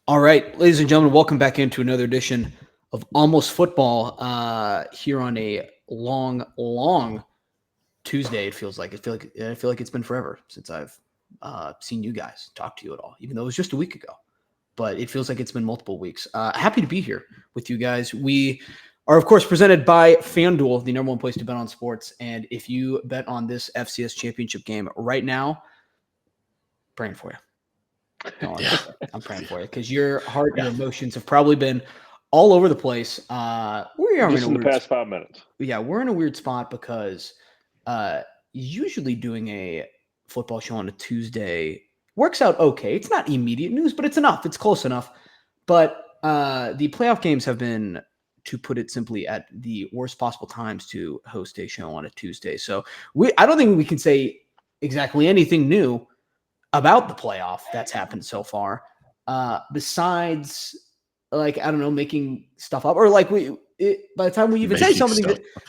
All right, ladies and gentlemen, welcome back into another edition of Almost Football here on a long Tuesday. It feels like I feel like it's been forever since I've seen you guys, talk to you at all, even though it was just a week ago. But it feels like it's been multiple weeks. Happy to be here with you guys. We are, of course, presented by FanDuel, the number one place to bet on sports. And if you bet on this FCS championship game right now, praying for you. I'm praying for you because your heart, your emotions have probably been all over the place. We are just in the past 5 minutes. Yeah, we're in a weird spot because usually doing a football show on a Tuesday works out okay. It's not immediate news, but it's enough. It's close enough. But the playoff games have been, to put it simply, at the worst possible times to host a show on a Tuesday. So I don't think we can say exactly anything new about the playoff that's happened so far, besides, like, I don't know, making stuff up, or like by the time we even say something,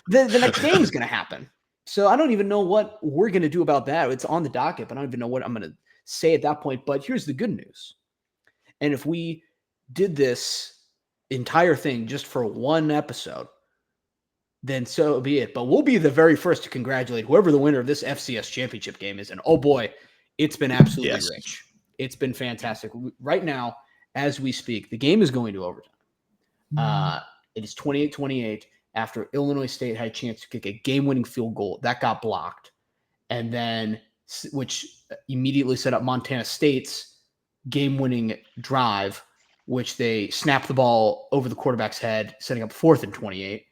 the next game is going to happen. So I don't even know what we're going to do about that. It's on the docket, but I don't even know what I'm going to say at that point. But here's the good news. And if we did this entire thing just for one episode, then so be it. But we'll be the very first to congratulate whoever the winner of this FCS championship game is. And oh boy, it's been absolutely rich. It's been fantastic. Right now, as we speak, the game is going to overtime. It is 28-28 after Illinois State had a chance to kick a game-winning field goal. That got blocked. And then, which immediately set up Montana State's game-winning drive, which they snapped the ball over the quarterback's head, setting up 4th and 28.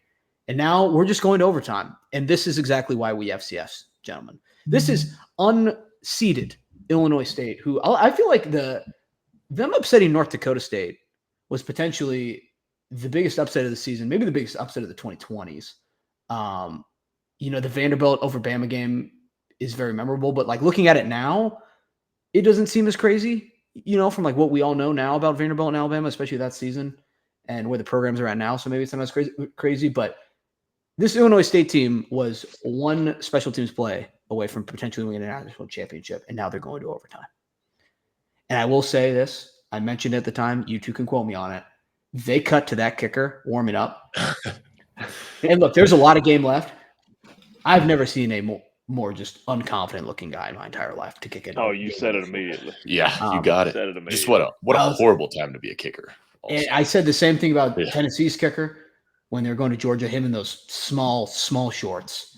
And now we're just going to overtime. And this is exactly why we FCS, gentlemen. This is unseeded Illinois State, who I feel like them upsetting North Dakota State was potentially the biggest upset of the season, maybe the biggest upset of the 2020s. The Vanderbilt over Bama game is very memorable, but like looking at it now, it doesn't seem as crazy, from like what we all know now about Vanderbilt and Alabama, especially that season and where the programs are at now. So maybe it's not as crazy, but this Illinois State team was one special teams play away from potentially winning a national championship, and now they're going to overtime. And I will say this, I mentioned at the time, you two can quote me on it. They cut to that kicker warming up. And look, there's a lot of game left. I've never seen a more just unconfident looking guy in my entire life to kick it. Oh, you said it immediately. Yeah, you got it. Just what a horrible time to be a kicker. Also. And I said the same thing about Tennessee's kicker when they were going to Georgia, him in those small shorts.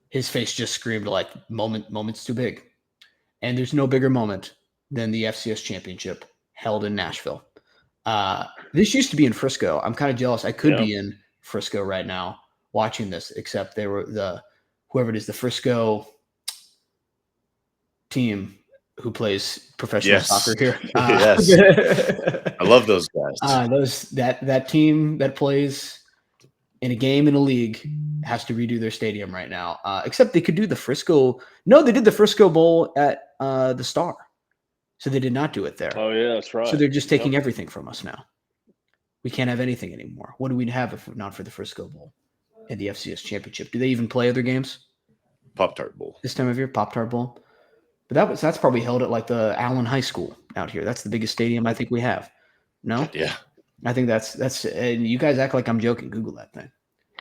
His face just screamed like moment's too big. And there's no bigger moment than the FCS championship held in Nashville. This used to be in Frisco. I'm kind of jealous. I could be in Frisco right now watching this, except they were whoever it is, the Frisco team who plays professional soccer here. Yes. I love those guys. That team that plays in a game in a league has to redo their stadium right now. Except they could do the Frisco. No, they did the Frisco Bowl at the Star. So they did not do it there. Oh, yeah, that's right. So they're just taking everything from us now. We can't have anything anymore. What do we have if not for the Frisco Bowl and the FCS Championship? Do they even play other games? Pop-Tart Bowl. This time of year, Pop-Tart Bowl. But that's probably held at like the Allen High School out here. That's the biggest stadium I think we have. No? Yeah. I think that's and you guys act like I'm joking. Google that thing.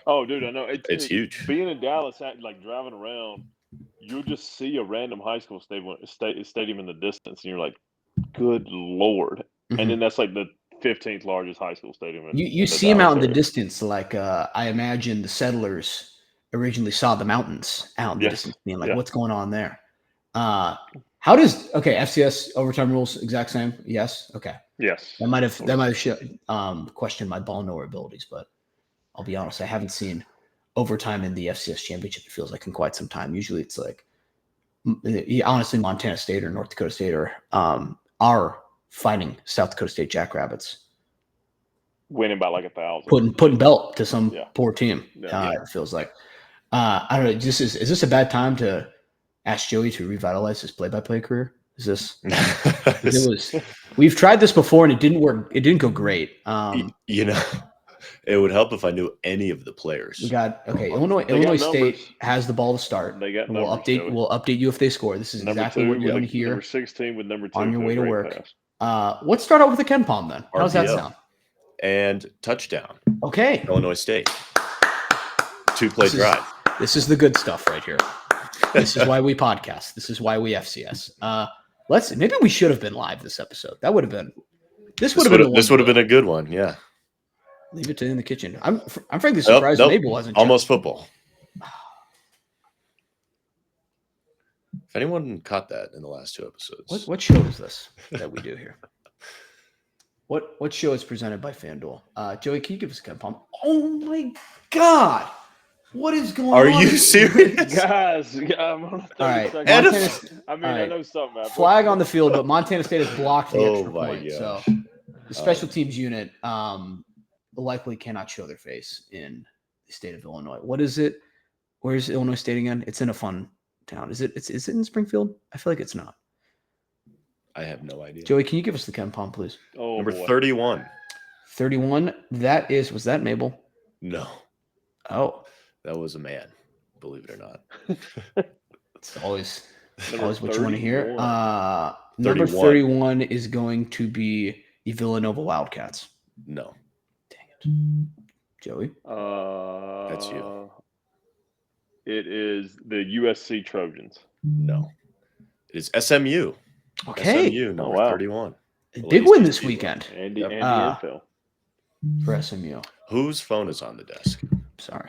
Oh, dude, I know. It's huge. Being in Dallas, like driving around, you'll just see a random high school stadium in the distance, and you're like, good Lord. Mm-hmm. And then that's like the 15th largest high school stadium. You see them out in the distance, like I imagine the settlers originally saw the mountains out in the distance, being like, what's going on there? How does FCS overtime rules exact same? Yes. Okay. Yes. That might have questioned my ball knower abilities, but I'll be honest, I haven't seen overtime in the FCS championship. It feels like in quite some time. Usually, it's like honestly, Montana State or North Dakota State are fighting South Dakota State Jackrabbits, winning by like 1,000, putting belt to some poor team. It feels like. I don't know. Is this a bad time to ask Joey to revitalize his play-by-play career? Is this? We've tried this before and it didn't work. It didn't go great. It would help if I knew any of the players. We got Illinois State has the ball to start. They got We'll update you if they score. This is exactly what you're going to hear. Number 16 with number 2 on your way to work. Let's start out with the Ken Palm then. How does that RPO. sound? And touchdown. Okay. Illinois State. 2-play drive. This is the good stuff right here. This is why we podcast. This is why we FCS. Maybe we should have been live this episode. That would have been. This would have been a good one. Yeah. Leave it in the kitchen. I'm frankly surprised Mabel wasn't. Almost football. If anyone caught that in the last 2 episodes. What show is this that we do here? What show is presented by FanDuel? Joey, can you give us a Ken Palm? Oh my God. What is going on? Are you serious? Guys, I'm on 30 All right. seconds. I right. know something happened. Flag on the field, but Montana State has blocked the extra my point. gosh. So the special teams unit likely cannot show their face in the state of Illinois. What is it? Where's Illinois State again? It's in a fun town. Is it in Springfield? I feel like it's not. I have no idea. Joey, can you give us the Ken Palm, please? Oh, Number boy. 31. 31. Was that Mabel? No, Oh, that was a man. Believe it or not. it's always Number what you want to hear. 31. Number 31. 31 is going to be the Villanova Wildcats. No, Dang it. Joey? that's you. It is the USC Trojans. No, it is SMU. Okay. SMU, number wow. 31. Big win this weekend Andy Yep. Enfield. for SMU. Whose phone is on the desk? Sorry.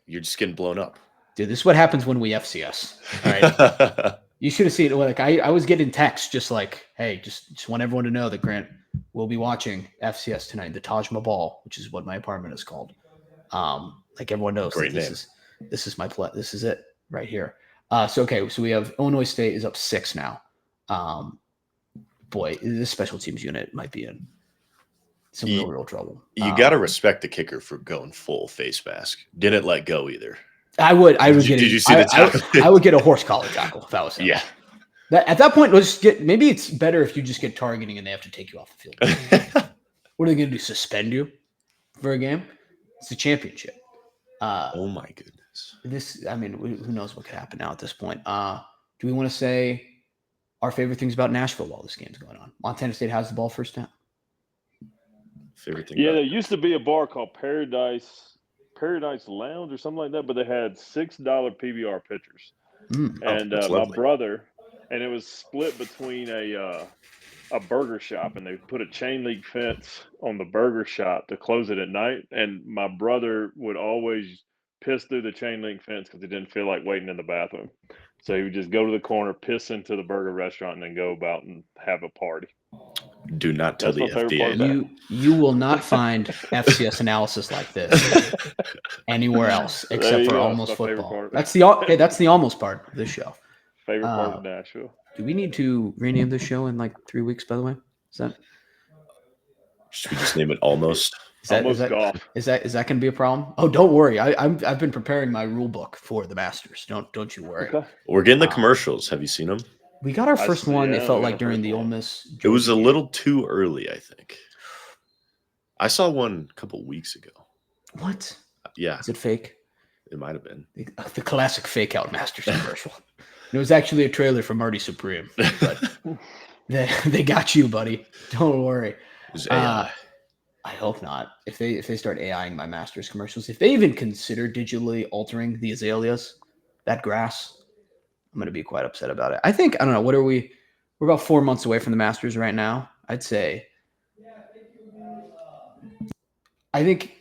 You're just getting blown up. Dude, this is what happens when we FCS. All right. You should have seen it. Like I was getting texts just like, hey, just want everyone to know that Grant will be watching FCS tonight, the Taj Mahal, which is what my apartment is called. Like everyone knows, Great name. This is my play. This is it right here. So we have Illinois State is up 6 now. Boy, this special teams unit might be in some real trouble. You got to respect the kicker for going full face mask. Didn't let go either. I would Did you see the tackle? I would get a horse collar tackle if that was him. Yeah. At that point, maybe it's better if you just get targeting and they have to take you off the field. What are they going to do? Suspend you for a game? It's a championship. Oh my goodness. Who knows what could happen now at this point? Do we want to say our favorite things about Nashville while this game's going on? Montana State has the ball first down. Favorite thing. Yeah, there used to be a bar called Paradise Lounge or something like that, but they had $6 PBR pitchers. And that's my lovely. brother, and it was split between a burger shop, and they put a chain link fence on the burger shop to close it at night. And my brother would always piss through the chain link fence because he didn't feel like waiting in the bathroom. So he would just go to the corner, piss into the burger restaurant, and then go about and have a party. Do not tell That's the my favorite part FDA of that. You will not find FCS analysis like this anywhere else There except you for go. almost That's my favorite football. part. That's the almost part of this show. Favorite part of Nashville. Do we need to rename this show in like 3 weeks? By the way, Should we just name it almost? Almost golf. Is that going to be a problem? Oh, don't worry. I've been preparing my rule book for the Masters. Don't you worry. Okay. We're getting the commercials. Have you seen them? We got our first one. It yeah, felt we got like our during first the one. Ole Miss. It was a Georgia game. little too early, I think. I saw one a couple weeks ago. What? Yeah, Is it fake? it might have been. The classic fake out Masters commercial. It was actually a trailer for Marty Supreme, but they got you, buddy. Don't worry. It was AI. I hope not. If they start AIing my Masters commercials, if they even consider digitally altering the azaleas, that grass, I'm going to be quite upset about it. I don't know. What are we? We're about 4 months away from the Masters right now. I'd say. I think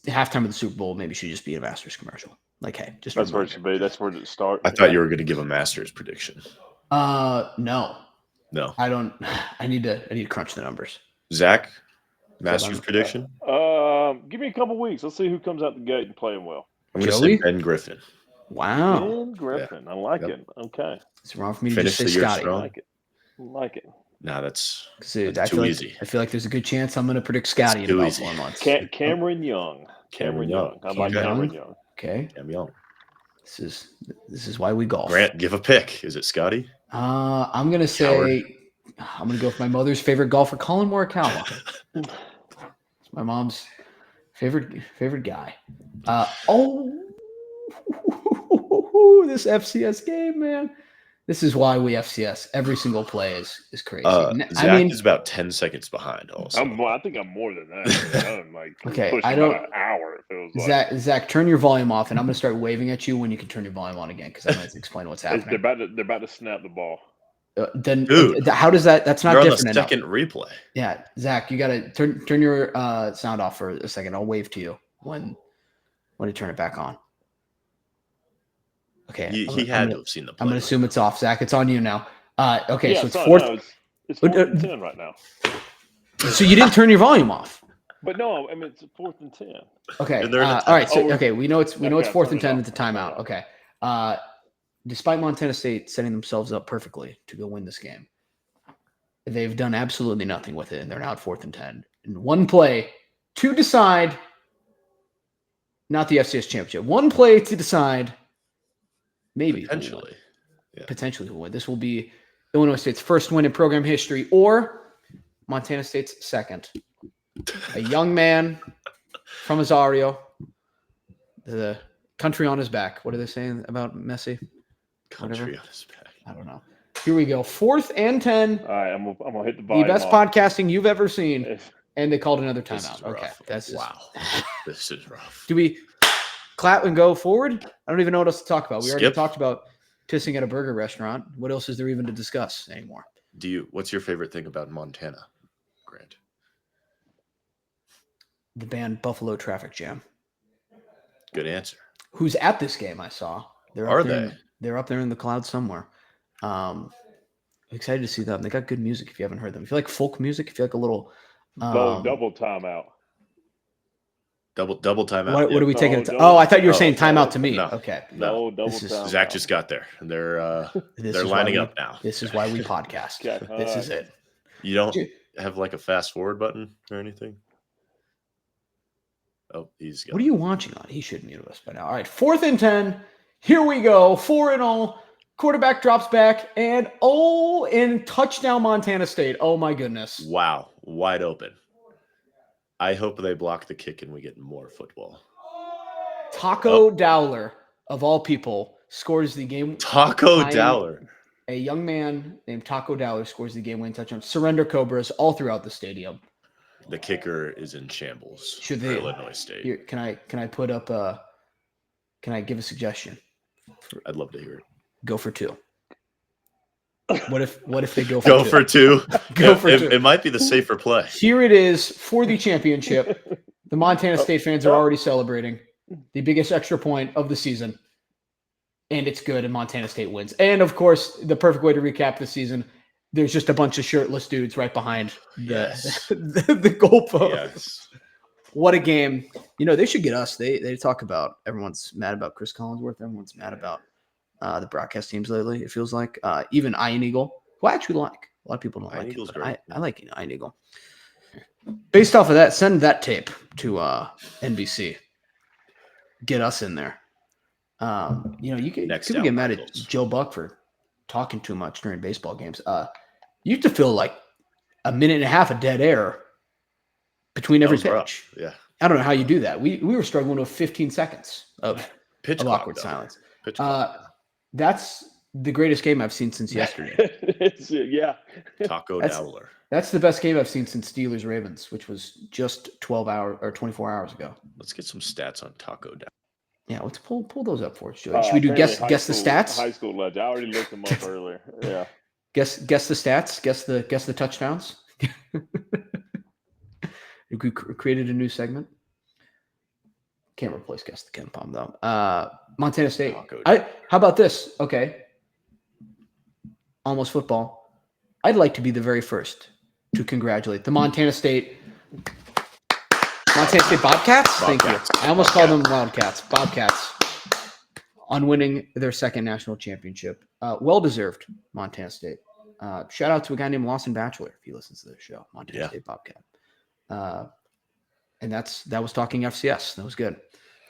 halftime of the Super Bowl maybe should just be a Masters commercial. Like, hey, just That's where it remove should be. That's where it starts. I thought you were going to give a Masters prediction. No, No. I don't. I need to crunch the numbers. Zach, Masters prediction? Give me a couple weeks. Let's see who comes out the gate and playing well. I'm going to Joey? say Ben Griffin. Wow, Ben Griffin. I like Yep. it. Okay. it's wrong for me to Finish just say the year Scotty. I strong. like it. I like it. Nah, that's Dude, That's I feel too like, easy. I feel like there's a good chance I'm going to predict Scotty in too about easy. 4 months. Cameron Young. Cameron Young. I like Cameron Cameron Young? Young. Okay, Cam Young. this is why we golf. Grant, give a pick. Is it Scotty? I'm gonna say I'm gonna go with my mother's favorite golfer, Colin Morikawa. It's my mom's favorite guy. This FCS game, man. This is why we FCS. Every single play is crazy. Zach is about 10 seconds behind. Also, I think I'm more than that. I'm like Okay, pushing I don't- about an hour. It feels like Zach, turn your volume off, and I'm gonna start waving at you when you can turn your volume on again because I'm gonna explain what's they're happening. about to snap the ball. Then, Dude, how does that? That's not you're on the different enough. second replay. Yeah, Zach, you gotta turn your sound off for a second. I'll wave to you when you turn it back on. Okay, He had to have seen the play. I'm gonna assume it's off, Zach. It's on you now. Okay, Yeah, so it's fourth. No, it's 4th and 10 right now. So you didn't turn your volume off. But no, I mean it's 4th and 10. Okay. And they're in a All right. So timeout. okay, we know it's 4th and 10 turn it at the timeout. off. Okay. Despite Montana State setting themselves up perfectly to go win this game, they've done absolutely nothing with it, and they're now at 4th and 10. And one play to decide, not the FCS championship. One play to decide, maybe Potentially. potentially who will win. This will be Illinois State's first win in program history, or Montana State's second. A young man from Azario, the country on his back. What are they saying about Messi? Country on his back. I don't know. Here we go. 4th and 10. All right, I'm gonna hit the The volume. best podcasting you've ever seen. And they called another This timeout. is Okay. rough. That's just, wow. This is rough. Do we clap and go forward? I don't even know what else to talk about. We already Skip. talked about pissing at a burger restaurant. What else is there even to discuss anymore? What's your favorite thing about Montana, Grant? The band Buffalo Traffic Jam. Good answer. Who's at this game? I saw. Are they? They're up there in the clouds somewhere. Excited to see them. They got good music. If you haven't heard them, if you like folk music, if you like a little double timeout. Double timeout. What are we taking? double- Oh, I thought you were saying no, timeout to me. no. Okay. No, double This is- timeout. Zach just got there. They're This they're is why lining we- up now. This is why we podcast. Okay, This is it. You don't Dude. have like a fast forward button or anything? Oh, he's got What are you watching on? He should mute us by now. All right, 4th and 10. Here we go. 4-0. Quarterback drops back and in touchdown Montana State. Oh my goodness. Wow, wide open. I hope they block the kick and we get more football. Taco Dowler, of all people, scores the game. Taco Dowler. A young man named Taco Dowler scores the game-winning touchdown. Surrender Cobras all throughout the stadium. The kicker is in shambles. Should for they- Illinois State. Here, can I put up can I give a suggestion? I'd love to hear it. Go for 2. What if they go for Go 2? for 2. Go for 2. It might be the safer play. Here it is for the championship. The Montana State fans are already celebrating the biggest extra point of the season. And it's good, and Montana State wins. And, of course, the perfect way to recap the season, there's just a bunch of shirtless dudes right behind Yes. the goalpost. Yes. What a game. They should get us. They talk about everyone's mad about Chris Collinsworth. Everyone's mad about the broadcast teams lately, it feels like. Even Iron Eagle, who I actually like. A lot of people don't Iron like Eagle's it. But great. I like Iron Eagle. Based off of that, send that tape to NBC. Get us in there. You can Next people down get mad at Eagles. Joe Buck for talking too much during baseball games. You have to feel like a minute and a half of dead air between every That was rough. pitch. Yeah. I don't know how you do that. We were struggling with 15 seconds of Pitch of clock, awkward though. silence. Pitch clock. That's the greatest game I've seen since yesterday. Yeah. Taco that's- Dowler. That's the best game I've seen since Steelers Ravens, which was just 12 hours or 24 hours ago. Let's get some stats on Taco Dowler. Yeah, let's pull those up for us, Joey. Should we do Apparently guess the stats? High school legend. I already looked them up earlier. Yeah. Guess the stats. Guess the touchdowns. We created a new segment. Can't replace guess the Ken Palm though. Montana State. Taco How about this? Okay. Almost football. I'd like to be the very first to congratulate the Montana State Bobcats. Thank you. Bobcats. I almost called them Wildcats. Bobcats on winning their second national championship. Well deserved, Montana State. Shout out to a guy named Lawson Batchelor if he listens to this show. Montana State Bobcat. And that was talking FCS. That was good.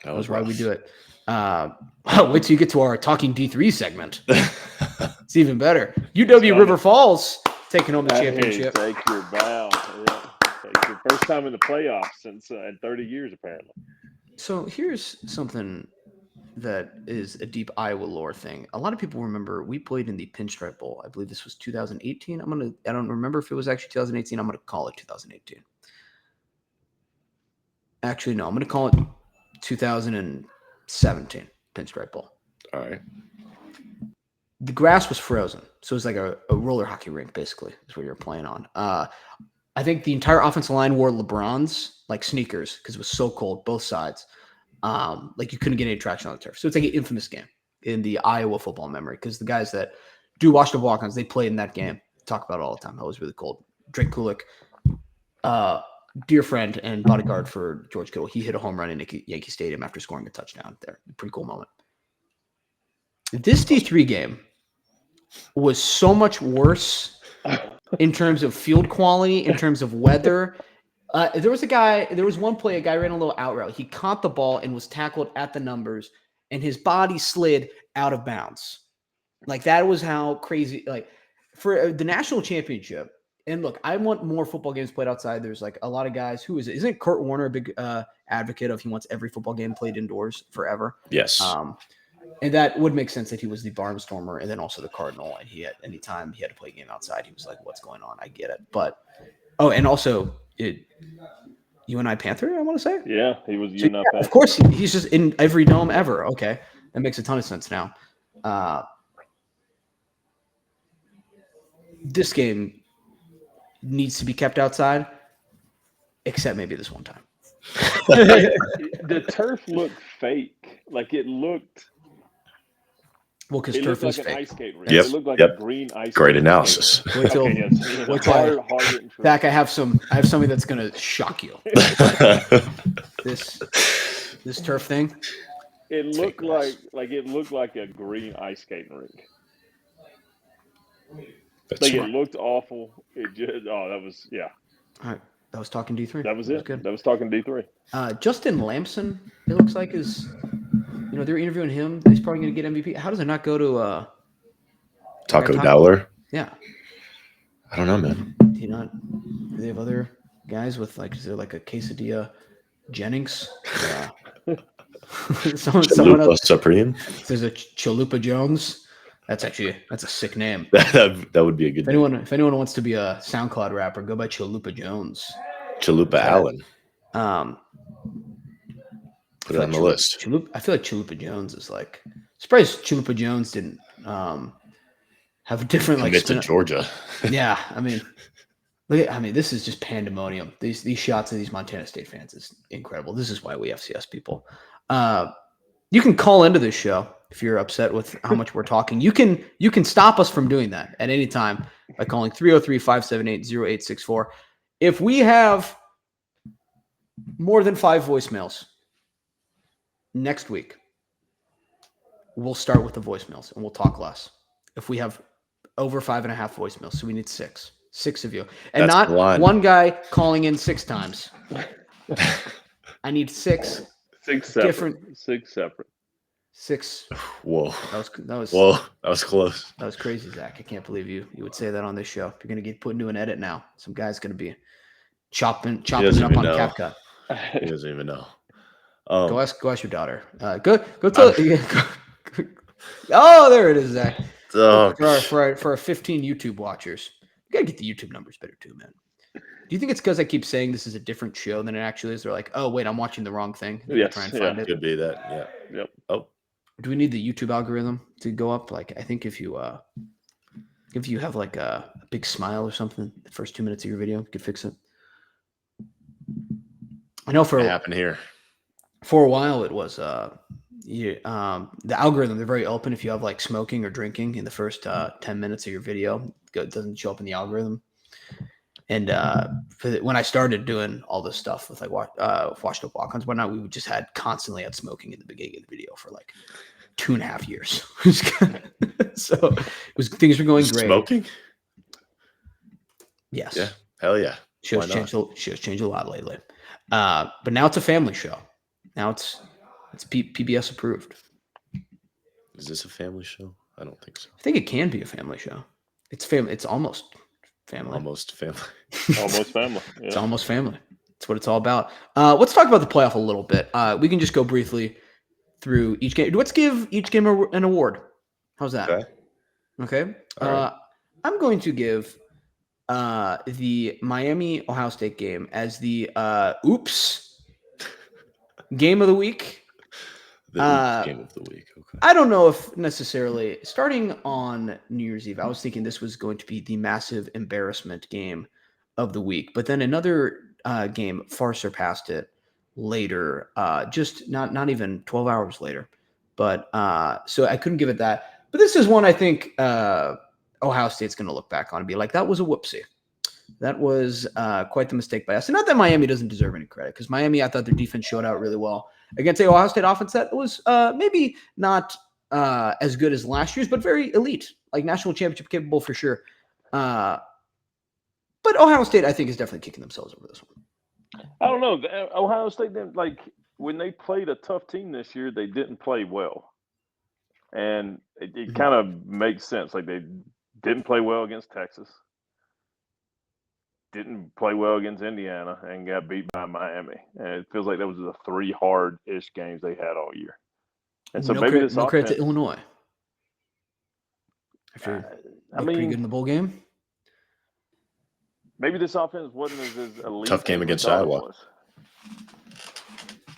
That was why we do it. Wait till you get to our Talking D3 segment. It's even better. UW River Falls taking home the championship. Hey, take your bow. Yeah. Take your first time in the playoffs since in 30 years, apparently. So here's something that is a deep Iowa lore thing. A lot of people remember we played in the Pinstripe Bowl. I believe this was 2018. I don't remember if it was actually 2018. I'm gonna call it 2018. Actually, no, I'm gonna call it 2017 Pinstripe Bowl. All right. The grass was frozen, so it was like a roller hockey rink, basically, is what you were playing on. I think the entire offensive line wore LeBrons, like sneakers, because it was so cold, both sides. Like you couldn't get any traction on the turf. So it's like an infamous game in the Iowa football memory, because the guys that do watch the walk-ons, they played in that game. Talk about it all the time. That was really cold. Drake Kulik, dear friend and bodyguard for George Kittle, he hit a home run in Yankee Stadium after scoring a touchdown there. Pretty cool moment. This D3 game was so much worse in terms of field quality, in terms of weather. There was one play, a guy ran a little out route. He caught the ball and was tackled at the numbers, and his body slid out of bounds. Like, that was how crazy, like, for the national championship. And look, I want more football games played outside. There's like a lot of guys. Who is it? Isn't Kurt Warner a big advocate of he wants every football game played indoors forever? Yes. And that would make sense that he was the Barnstormer and then also the Cardinal. And he, at any time he had to play a game outside, he was like, what's going on? I get it. But, and also, UNI Panther, I want to say? Yeah, he was So, UNI Panther. of course, he's just in every dome ever. Okay. That makes a ton of sense now. This game needs to be kept outside, except maybe this one time. The turf looked fake. Like, it looked. Well, because It turf looked is like an fake. ice skate rink. Yep, It looked like yep. a green ice Great skate analysis. rink. Wait till, Okay, yes. wait till Hard and true. Zach, I have something that's gonna shock you. This turf thing. It It's looked fake grass. like a green ice skating rink. That's Like, it smart. looked awful. It just that was All right, that was talking D3. that was it. Good. That was talking D3. Justin Lamson, it looks like, is, they're interviewing him. He's probably going to get MVP. How does it not go to Taco Dowler? Yeah. I don't know, man. Do they have other guys with, like, is there like a Quesadilla Jennings? Someone Chalupa else. Supreme? There's a Chalupa Jones. That's a sick name. that would be a good name. If anyone wants to be a SoundCloud rapper, go by Chalupa Jones. Chalupa Allen. Put it on the list. I feel like Chalupa Jones is like, surprised Chalupa Jones didn't have a different like Commit to Georgia. Yeah, this is just pandemonium. These shots of these Montana State fans is incredible. This is why we FCS people. You can call into this show if you're upset with how much we're talking. You can stop us from doing that at any time by calling 303-578-0864. If we have more than 5 voicemails next week, we'll start with the voicemails and we'll talk less. If we have over 5.5 voicemails, so we need 6 of you, and That's not one guy calling in 6 times. I need 6. 6 separate. Different. 6 separate. 6. Whoa. That was Whoa. That was close. That was crazy, Zach. I can't believe you would say that on this show. You're gonna get put into an edit now. Some guy's gonna be chopping it up on CapCut. He doesn't even know. Go ask your daughter. Go tell. Oh, there it is, Zach. For our 15 YouTube watchers, we gotta get the YouTube numbers better too, man. Do you think it's because I keep saying this is a different show than it actually is? They're like, oh wait, I'm watching the wrong thing. Yes, Try and find it. Could be that. Yeah. Yep. Oh. Do we need the YouTube algorithm to go up? Like, I think if you have like a big smile or something, the first 2 minutes of your video, you could fix it. I know What happened here? For a while it was the algorithm, they're very open. If you have like smoking or drinking in the first 10 minutes of your video, it doesn't show up in the algorithm. And when I started doing all this stuff with like washed up walk-ons and whatnot, we just constantly had smoking in the beginning of the video for like 2.5 years. So things were going great. Smoking? Yes. Yeah. Hell yeah. Shows changed a lot lately. But now it's a family show. Now it's PBS approved. Is this a family show? I don't think so. I think it can be a family show. It's family. It's almost family. Almost family. Almost family. Yeah. It's almost family. That's what it's all about. Let's talk about the playoff a little bit. We can just go briefly through each game. Let's give each game an award. How's that? Okay. All right. I'm going to give the Miami Ohio State game as the oops game of the week. The oops game of the week. Okay. I don't know if necessarily starting on New Year's Eve, I was thinking this was going to be the massive embarrassment game of the week, but then another game far surpassed it later, just not even 12 hours later. But so I couldn't give it that. But this is one I think Ohio State's going to look back on and be like, that was a whoopsie. That was quite the mistake by us. And not that Miami doesn't deserve any credit, because Miami, I thought their defense showed out really well against the Ohio State offense that was maybe not as good as last year's, but very elite, like national championship capable for sure. But Ohio State, I think, is definitely kicking themselves over this one. I don't know. Ohio State didn't when they played a tough team this year. They didn't play well, and it kind of makes sense. Like they didn't play well against Texas, didn't play well against Indiana, and got beat by Miami. And it feels like that was the 3 hard-ish games they had all year. And so maybe this no offense, credit to Illinois. After pretty good in the bowl game. Maybe this offense wasn't as elite. Tough game as we against thought it Iowa. was.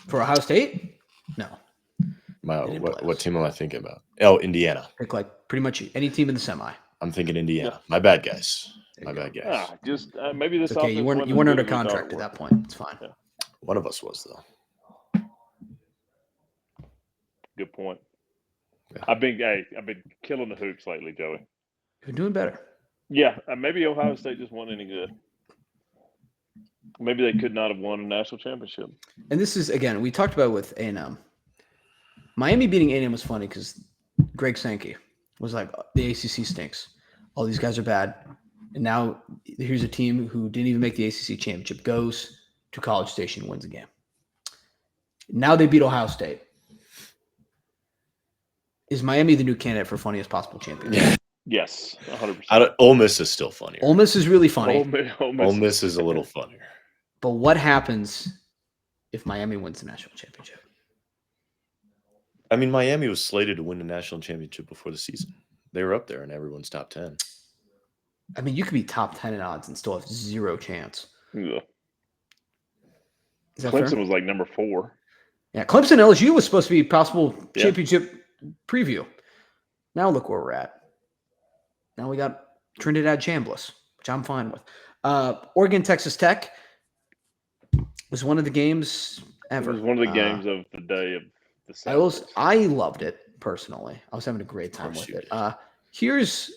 For Ohio State? No. What team am I thinking about? Oh, Indiana. Pick like pretty much any team in the semi. I'm thinking Indiana. My bad, guys. My bad, guys. Just maybe this. It's okay, offense you weren't wasn't as under good as we thought it contract at was. that point. It's fine. Yeah. One of us was, though. Good point. Yeah. I've been killing the hoops lately, Joey. You're doing better. Yeah, maybe Ohio State just wasn't any good. Maybe they could not have won a national championship. And this is, again, we talked about it with A&M. Miami beating A&M was funny because Greg Sankey was like, the ACC stinks. All these guys are bad. And now here's a team who didn't even make the ACC championship, goes to College Station and wins a game. Now they beat Ohio State. Is Miami the new candidate for funniest possible champion? Yeah. Yes, 100%. Ole Miss is still funnier. Ole Miss is really funny. Ole Miss is a little funnier. But what happens if Miami wins the national championship? I mean, Miami was slated to win the national championship before the season. They were up there in everyone's top 10. I mean, you could be top 10 in odds and still have zero chance. Yeah. Is that Clemson fair? was like number 4. Yeah, Clemson LSU was supposed to be possible championship preview. Now look where we're at. Now we got Trinidad Chambliss, which I'm fine with. Oregon, Texas Tech was one of the games ever. It was one of the games of the day of the Saturdays. I loved it personally. I was having a great time with it. This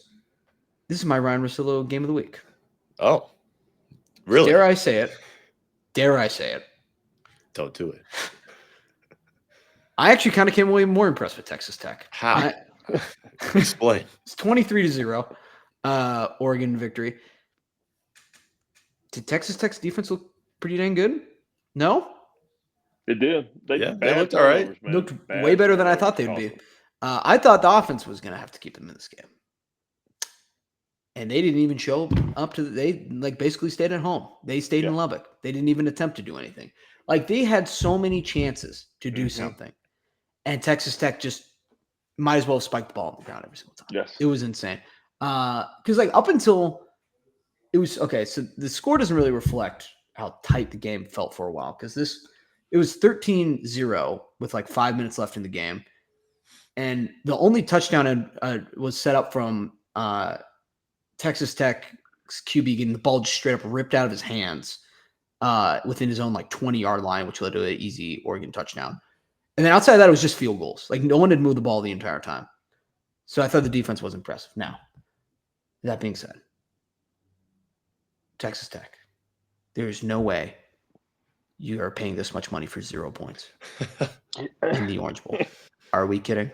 is my Ryan Russillo game of the week. Oh, really? Dare I say it? Don't do it. I actually kind of came away more impressed with Texas Tech. How? Explain. It's 23-0, Oregon victory. Did Texas Tech's defense look pretty dang good? No? It did. They looked all right. Looked way better than I thought they'd be. I thought the offense was going to have to keep them in this game. And they didn't even show up to they basically stayed at home. They stayed in Lubbock. They didn't even attempt to do anything. Like they had so many chances to do something. And Texas Tech just might as well have spiked the ball on the ground every single time. Yes. It was insane. Because up until it was okay, so the score doesn't really reflect how tight the game felt for a while. Because it was 13-0 with 5 minutes left in the game. And the only touchdown was set up from Texas Tech's QB getting the ball just straight up ripped out of his hands within his own 20-yard line, which led to an easy Oregon touchdown. And then outside of that, it was just field goals. No one had moved the ball the entire time. So I thought the defense was impressive. Now, that being said, Texas Tech, there's no way you are paying this much money for 0 points in the Orange Bowl. Are we kidding?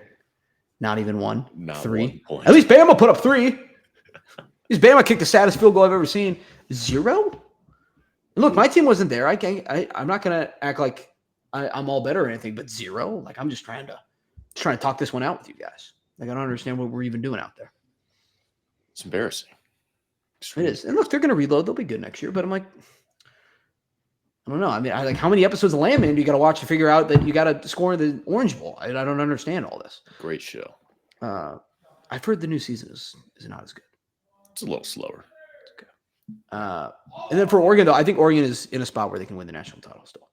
Not even one? Not 3? 1 point. At least Bama put up 3. At least Bama kicked the saddest field goal I've ever seen. 0? And look, my team wasn't there. I'm not going to act like I'm all better or anything, but 0? I'm just trying to talk this one out with you guys. I don't understand what we're even doing out there. It's embarrassing. It is. And look, they're going to reload. They'll be good next year. But I'm like, I don't know. I mean, like how many episodes of Landman do you got to watch to figure out that you got to score in the Orange Bowl? I don't understand all this. Great show. I've heard the new season is not as good. It's a little slower. And then for Oregon, though, I think Oregon is in a spot where they can win the national title still.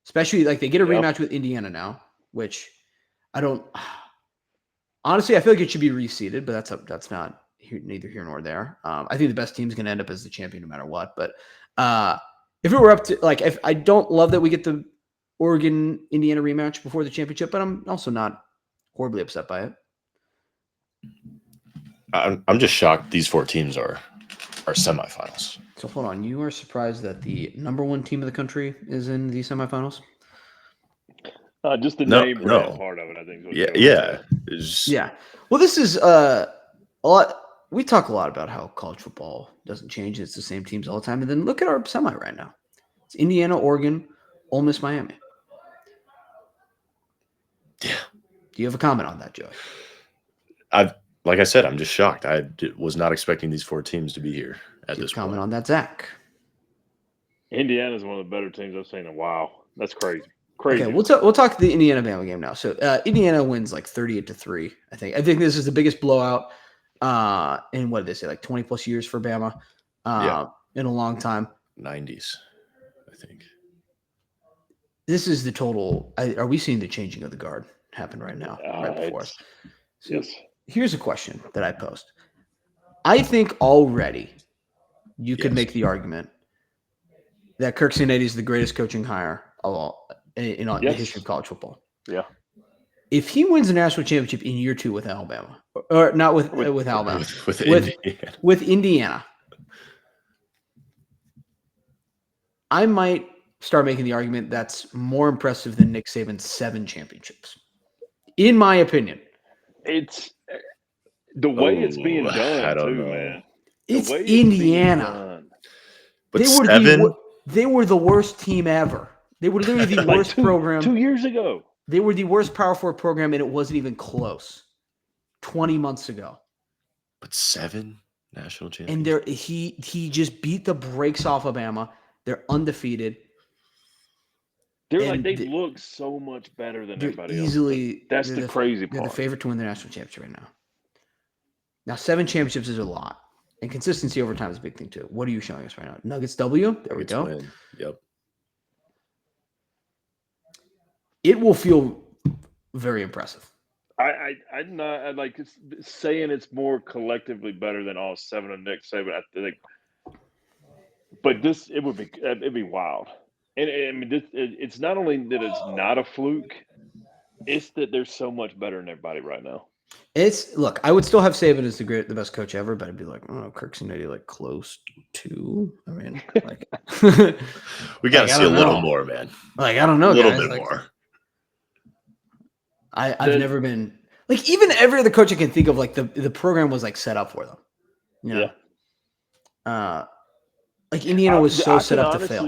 Especially like they get a rematch with Indiana now, which I don't. Honestly, I feel like it should be reseeded, but that's not neither here nor there. I think the best team is going to end up as the champion no matter what. But if it were up to like, if I don't love that we get the Oregon Indiana rematch before the championship, but I'm also not horribly upset by it. I'm just shocked these 4 teams are semifinals. So hold on, you are surprised that the number 1 team of the country is in the semifinals? Just the name brand part of it, I think. Yeah. Well, this is a lot. We talk a lot about how college football doesn't change; it's the same teams all the time. And then look at our semi right now. It's Indiana, Oregon, Ole Miss, Miami. Yeah. Do you have a comment on that, Joey? Like I said, I'm just shocked. I was not expecting these 4 teams to be here at this point. Comment on that, Zach. Indiana is one of the better teams I've seen in a while. That's crazy. Okay, we'll talk the Indiana Bama game now. So Indiana wins like 38-3. I think this is the biggest blowout in what did they say, like 20 plus years for Bama in a long time. 90s, I think. This is the total. Are we seeing the changing of the guard happen right now, right before us? So yes. Here's a question that I posed. I think already you could make the argument that Kirk Cincinnati is the greatest coaching hire of all in the history of college football. Yeah. If he wins a national championship in year 2 with Alabama, or not with Alabama, with Indiana, I might start making the argument that's more impressive than Nick Saban's 7 championships, in my opinion. It's the way it's being done, man. It's Indiana. But they were the worst team ever. They were literally the worst program. 2 years ago. They were the worst Power 4 program, and it wasn't even close. 20 months ago. But 7 national champions. And he just beat the brakes off of Bama. They're undefeated. They look so much better than everybody else. That's the crazy part. They're the favorite to win the national championship right now. Now, 7 championships is a lot. And consistency over time is a big thing, too. What are you showing us right now? Nuggets W? There we go. Win. Yep. It will feel very impressive. I'm not like saying it's more collectively better than all 7 of Nick Saban. I think, but it'd be wild. And I mean, it's not only that it's not a fluke, it's that they're so much better than everybody right now. Look, I would still have Saban as the best coach ever, but I'd be like, oh, Kirk Cincinnati like close to. I mean, like we got to see a little more, man. Like I don't know, a little guys. bit more. I've never been like even every other coach I can think of. Like the program was like set up for them. You know? Yeah. Like Indiana was set up to fail.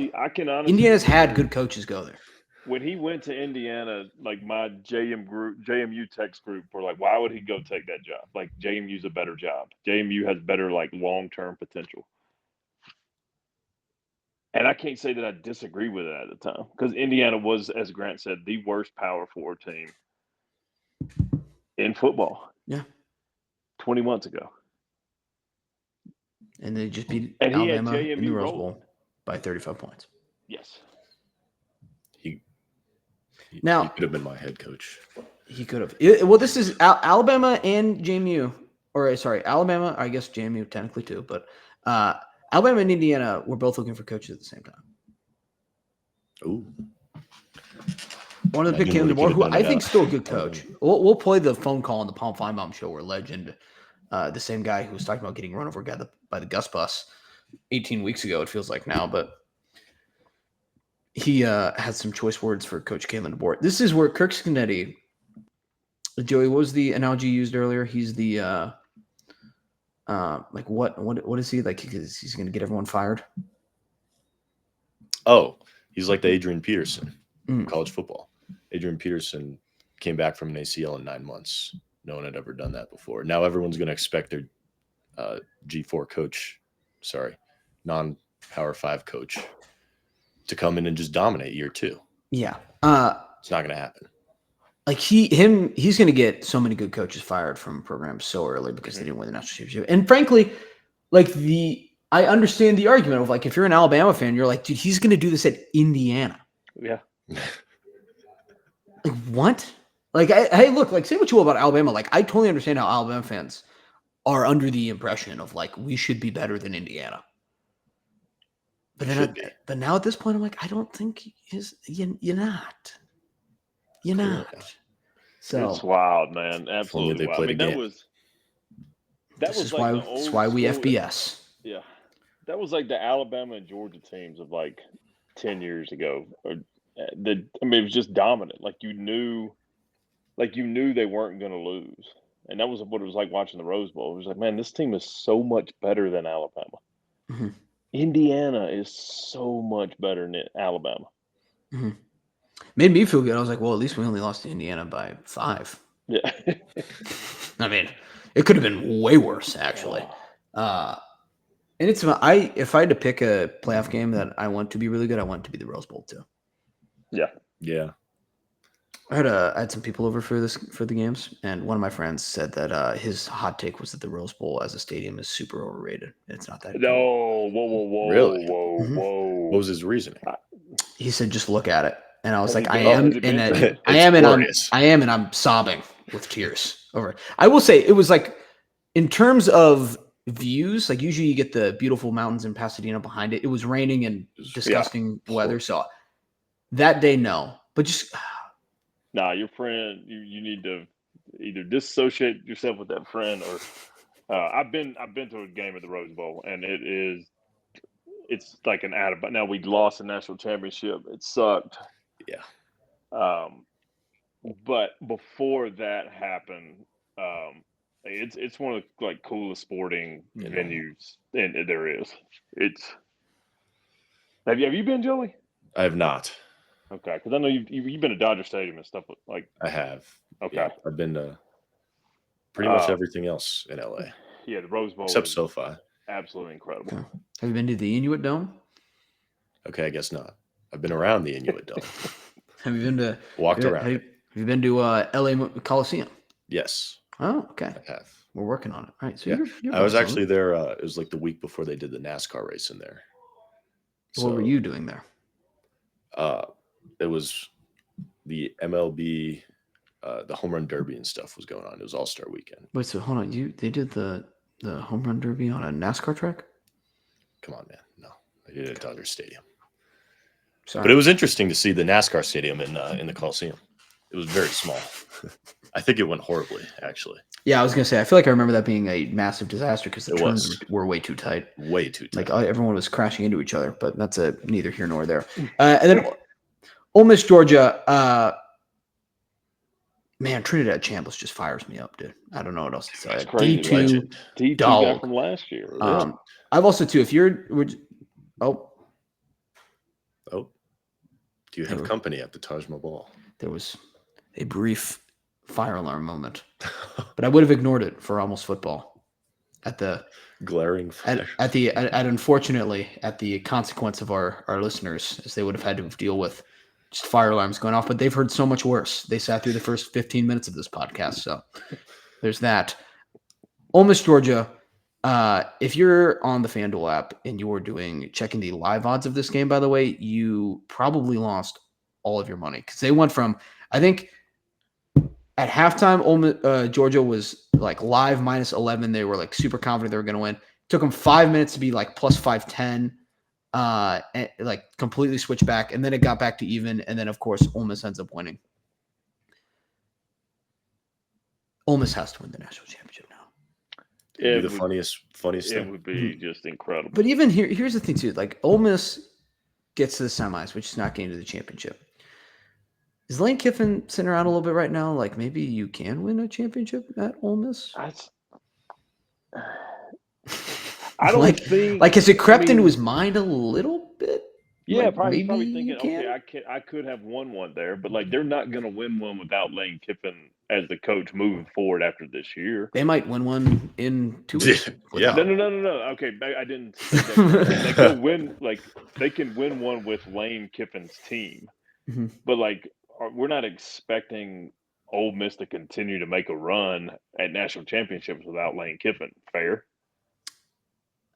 Indiana's had good coaches go there. When he went to Indiana, like my JMU text group were like, why would he go take that job? Like JMU's a better job. JMU has better like long-term potential. And I can't say that I disagree with it at the time because Indiana was, as Grant said, the worst Power 4 team in football. Yeah. 20 months ago. And they just beat Alabama in the Rose Bowl by 35 points. Yes. He Now, could have been my head coach. He could have. Well, this is Alabama and JMU. Or, sorry, Alabama, I guess JMU technically too. But Alabama and Indiana were both looking for coaches at the same time. Ooh. One of the pick Caleb DeBoer, who I think is still a good coach. We'll play the phone call on the Palm Feinbaum show where legend, the same guy who was talking about getting run over by the Gus bus 18 weeks ago, it feels like now, but he had some choice words for Coach Kalen DeBoer. This is where Kirk Cincinnati, Joey, what was the analogy you used earlier? He's the like what is he like? He's going to get everyone fired. Oh, he's like the Adrian Peterson in college football. Adrian Peterson came back from an ACL in 9 months. No one had ever done that before. Now everyone's going to expect their G4 coach, non-Power 5 coach, to come in and just dominate year 2. Yeah. It's not going to happen. Like he's going to get so many good coaches fired from programs so early because they didn't win the national championship. And frankly, like I understand the argument of like, if you're an Alabama fan, you're like, dude, he's going to do this at Indiana. Yeah. Like what? Like, hey, look, like say what you will about Alabama. Like I totally understand how Alabama fans are under the impression of like, we should be better than Indiana. But now at this point, I'm like, I don't think you're not. You're not. So it's wild, man. Absolutely wild. I mean, that was like that's why we FBS. Yeah, that was like the Alabama and Georgia teams of like 10 years ago. I mean, it was just dominant. Like you knew they weren't going to lose, and that was what it was like watching the Rose Bowl. It was like, man, this team is so much better than Alabama. Mm-hmm. Indiana is so much better than Alabama. Mm-hmm. Made me feel good. I was like, well, at least we only lost to Indiana by 5. Yeah. I mean, it could have been way worse, actually. And if I had to pick a playoff game that I want to be really good, I want it to be the Rose Bowl too. Yeah. Yeah. I had some people over for the games, and one of my friends said that his hot take was that the Rose Bowl as a stadium is super overrated. It's not that. No, whoa, really? Whoa. What was his reasoning? He said, "Just look at it," and I was like, "I am, and I'm sobbing with tears over it." I will say, it was like, in terms of views, like usually you get the beautiful mountains in Pasadena behind it. It was raining and disgusting weather, so that day, no, but just. Nah, your friend, you need to either disassociate yourself with that friend, or I've been to a game at the Rose Bowl, and it's like an out of. Now we lost the national championship. It sucked. Yeah. But before that happened, it's one of the like coolest sporting venues and there is. It's. Have you been, Joey? I have not. Okay, because I know you've been to Dodger Stadium and stuff like. I have. Okay, yeah, I've been to pretty much everything else in LA. Yeah, the Rose Bowl, except SoFi. Absolutely incredible. Okay. Have you been to the Inuit Dome? Okay, I guess not. I've been around the Inuit Dome. Have you been to walked around? Have you been to LA Coliseum? Yes. Oh, okay. I have. We're working on it. All right. So you're I was actually there. It was like the week before they did the NASCAR race in there. What were you doing there? It was the MLB, the home run derby and stuff was going on. It was All-Star weekend. Wait, so hold on. They did the home run derby on a NASCAR track? Come on, man. No, they did it at Dodger Stadium. Sorry. But it was interesting to see the NASCAR stadium in the Coliseum. It was very small. I think it went horribly, actually. Yeah, I was gonna say. I feel like I remember that being a massive disaster because the turns were way too tight. Way too tight. Like everyone was crashing into each other. But that's neither here nor there. And then Ole Miss, Georgia. Man, Trinidad Chambliss just fires me up, dude. I don't know what else to say. That's crazy. D2 guy from last year. I've also too. If you're, do you have company at the Taj Mahal? There was a brief fire alarm moment, but I would have ignored it for Almost Football. At the glaring fire. Unfortunately at the consequence of our listeners, as they would have had to deal with just fire alarms going off, but they've heard so much worse. They sat through the first 15 minutes of this podcast, so there's that. Ole Miss, Georgia. If you're on the FanDuel app and you are checking the live odds of this game, by the way, you probably lost all of your money because they went from, I think, at halftime, Georgia was like live -11. They were like super confident they were going to win. Took them 5 minutes to be like plus 510. And like completely switch back, and then it got back to even, and then of course Ole Miss ends up winning. Ole Miss has to win the national championship now. It'd be the funniest thing. It would be just incredible. But even here's the thing too: like Ole Miss gets to the semis, which is not getting to the championship. Is Lane Kiffin sitting around a little bit right now? Like maybe you can win a championship at Ole Miss. I don't think. Like, has it crept into his mind a little bit? Yeah, Like, probably he's maybe probably you thinking, can. okay, I could have won one there, but like they're not going to win one without Lane Kiffin as the coach moving forward after this year. They might win one in 2 weeks. Yeah. No. Okay, I didn't say that correctly. Like they'll win, like they can win one with Lane Kiffin's team, Mhm. but like we're not expecting Ole Miss to continue to make a run at national championships without Lane Kiffin. Fair?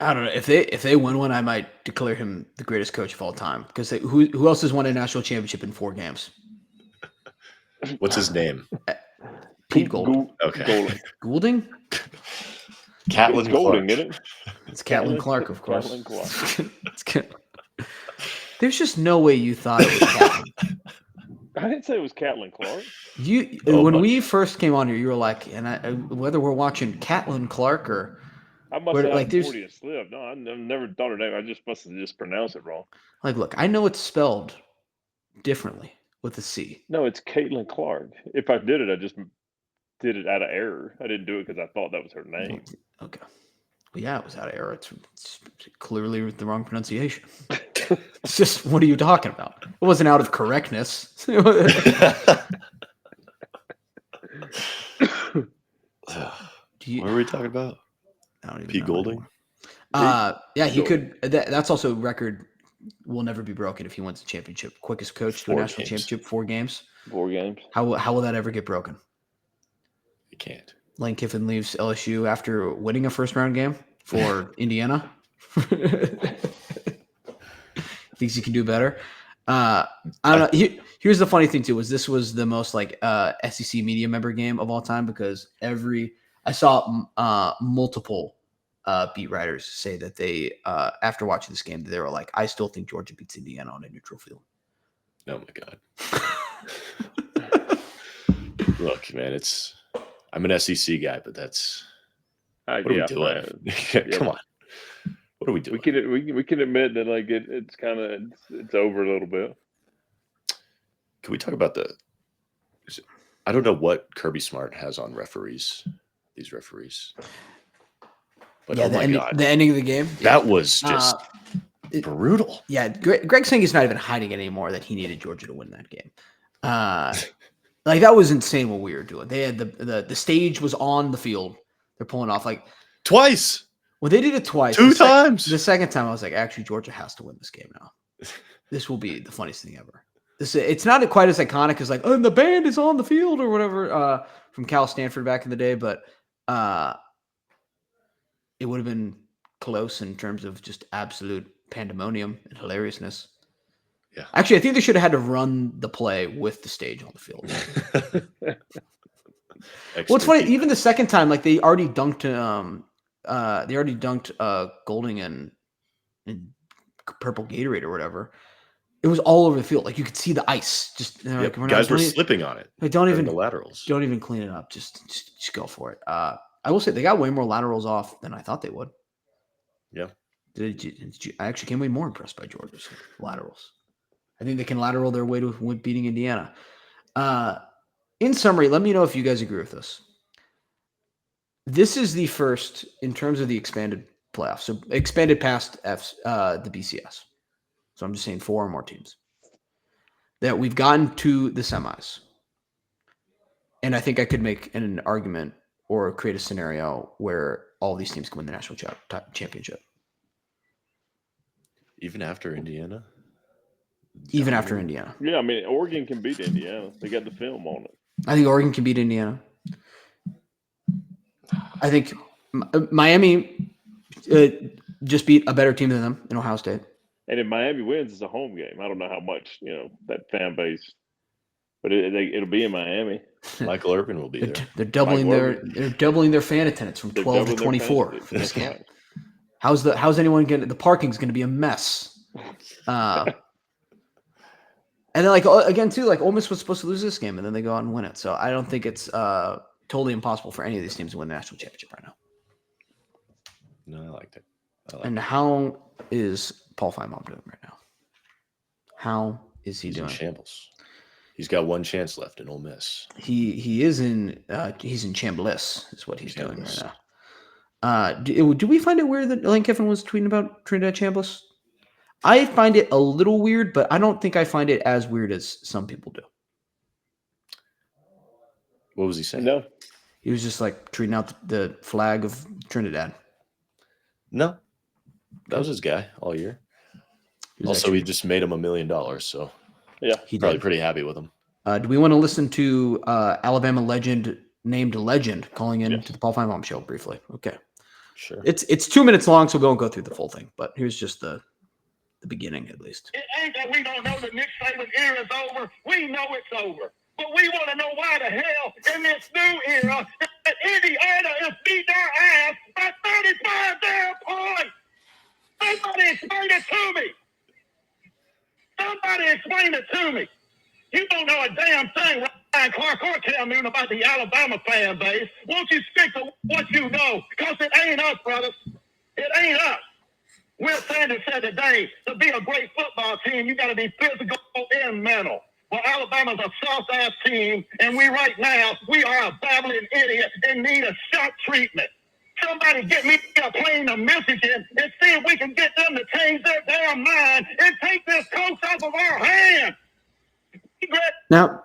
I don't know if they win one, I might declare him the greatest coach of all time because who else has won a national championship in 4 games? What's his name? Pete Gold. Okay. Goulding? Catlin It's Golding, Clark. isn't it? It's Catlin Clark, of course. Catlin Clark. There's just no way you thought it was Catlin. I didn't say it was Catlin Clark. When we first came on here, you were like, whether we're watching Catlin Clark or I must have like had 40 and slip. No, I never thought of that. I just must have just pronounced it wrong. Like, look, I know it's spelled differently with a C. No, it's Caitlin Clark. If I did it, I just did it out of error. I didn't do it because I thought that was her name. Okay. Well, yeah, it was out of error. It's clearly the wrong pronunciation. It's just, what are you talking about? It wasn't out of correctness. What were we talking about? I don't even Pete know Golding? Yeah, he could. That's also a record will never be broken if he wins the championship. Quickest coach to a national championship, 4 games. 4 games. How will that ever get broken? It can't. Lane Kiffin leaves LSU after winning a first-round game for Indiana. Thinks he can do better. I don't know. Here's the funny thing too: this was the most like SEC media member game of all time because I saw multiple beat writers say that they after watching this game they were like, I still think Georgia beats Indiana on a neutral field. Oh my god! Look, man, I'm an SEC guy, but that's what are we doing? Come on. What are we doing? We can admit that like it's kind of it's over a little bit. Can we talk about I don't know what Kirby Smart has on these referees. But yeah, the ending of the game. That was just brutal. Yeah, Greg saying he's not even hiding it anymore that he needed Georgia to win that game. Like that was insane what we were doing. They had the stage was on the field. They're pulling off like twice. Well, they did it twice. 2 times. The second time, I was like, actually, Georgia has to win this game now. This will be the funniest thing ever. It's not quite as iconic as like, oh, the band is on the field or whatever from Cal Stanford back in the day, but it would have been close in terms of just absolute pandemonium and hilariousness. Yeah. Actually, I think they should have had to run the play with the stage on the field. Well, it's funny. Even the second time, like they already dunked Golding and purple Gatorade or whatever. It was all over the field. Like you could see the ice. Just like, guys were slipping on it. Like, don't even the laterals. Don't even clean it up. Just go for it. I will say they got way more laterals off than I thought they would. Yeah. I actually came away more impressed by Georgia's laterals. I think they can lateral their way to beating Indiana. In summary, let me know if you guys agree with this. This is the first in terms of the expanded playoffs. So expanded past the BCS. So I'm just saying 4 or more teams that we've gotten to the semis. And I think I could make an argument or create a scenario where all these teams can win the national championship. Even after Indiana? Even after Indiana. Yeah, I mean, Oregon can beat Indiana. They got the film on it. I think Oregon can beat Indiana. I think Miami just beat a better team than them in Ohio State. And if Miami wins, it's a home game. I don't know how much, that fan base, but it'll be in Miami. Michael Irvin will be there. They're doubling their fan attendance from 12 to 24 for this game. Right. How's anyone going to – the parking's going to be a mess. And then, like, again, too, like, Ole Miss was supposed to lose this game, and then they go out and win it. So I don't think it's totally impossible for any of these teams to win the national championship right now. No, I liked it. And how is Paul Finebaum doing right now? How is he doing? In shambles. He's got one chance left in Ole Miss. He's in shambles is what he's doing right now. Do we find it weird that Lane Kiffin was tweeting about Trinidad Chambliss? I find it a little weird, but I don't think I find it as weird as some people do. What was he saying? No. He was just like treating out the flag of Trinidad. No. That was his guy all year. He just made him $1 million, so yeah, he's probably pretty happy with him. Do we want to listen to Alabama legend named Legend calling in to the Paul Feinbaum show briefly? Okay. Sure. It's 2 minutes long, so we won't go through the full thing, but here's just the beginning at least. It ain't that we don't know that Nick Saban's era is over. We know it's over. But we want to know why the hell in this new era that Indiana is beating our ass by 35 damn points. Somebody explain it to me. Somebody explain it to me. You don't know a damn thing, Ryan Clark or Cam Newton, about the Alabama fan base. Won't you stick to what you know? Because it ain't us, brothers. It ain't us. Will Sanders said today, to be a great football team, you got to be physical and mental. Well, Alabama's a soft-ass team, and we are a babbling idiot and need a shock treatment. Somebody get me a plane to Michigan and see if we can get them to change their damn mind and take this coach off of our hands. Now,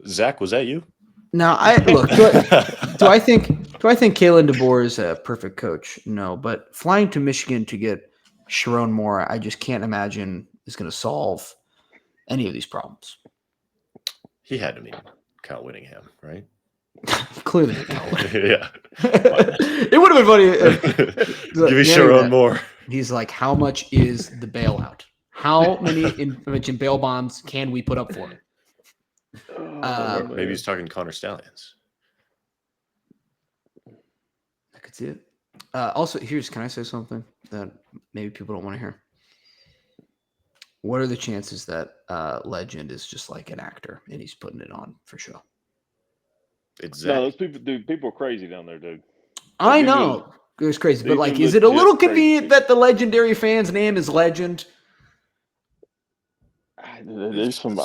Zach, was that you? Now, look. Do I think Kalen DeBoer is a perfect coach? No, but flying to Michigan to get Sharon Moore, I just can't imagine is going to solve any of these problems. He had to mean Kyle Whittingham, right? Clearly, yeah. It would have been funny if give me Sharon Moore. He's like, how much is the bailout? How much in bail bonds can we put up for it? Maybe he's talking Connor Stallions. I could see it. Also, can I say something that maybe people don't want to hear? What are the chances that Legend is just like an actor and he's putting it on for show? Exactly. No, those people, dude. People are crazy down there, dude. I know it's crazy, but like, is it a little convenient that the legendary fan's name is Legend? There's some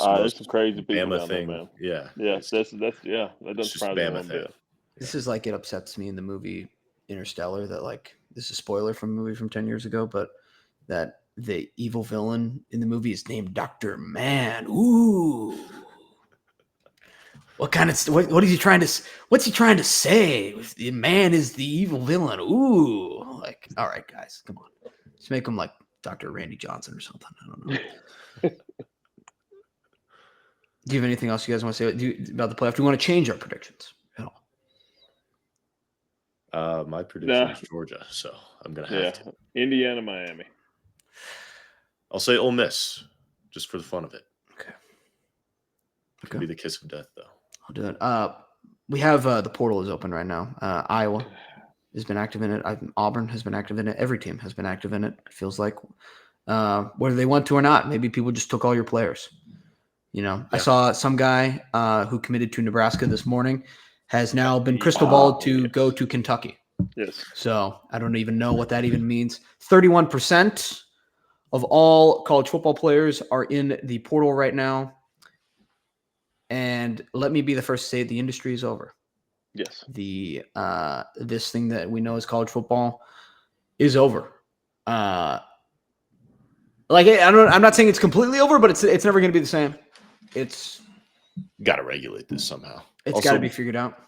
crazy people down there, man. Yeah. That doesn't surprise me one bit. This is like, it upsets me in the movie Interstellar that, like, this is a spoiler from a movie from 10 years ago, but that the evil villain in the movie is named Dr. Man. Ooh. What is he trying to, what's he trying to say? The man is the evil villain. Ooh. Like, all right, guys, come on. Let's make him like Dr. Randy Johnson or something. I don't know. Do you have anything else you guys want to say about the playoff? Do you want to change our predictions at all? My prediction is Georgia, so I'm going to have to. Indiana, Miami. I'll say Ole Miss, just for the fun of it. Okay. It could be the kiss of death, though. I'll do it. We have the portal is open right now. Iowa has been active in it. Auburn has been active in it. Every team has been active in it. It feels like whether they want to or not. Maybe people just took all your players. You know, I saw some guy who committed to Nebraska this morning has now been crystal balled to go to Kentucky. Yes. So I don't even know what that even means. 31% of all college football players are in the portal right now. And let me be the first to say the industry is over. Yes. This thing that we know as college football is over. I'm not saying it's completely over, but it's never going to be the same. It's got to regulate this somehow. It's got to be figured out.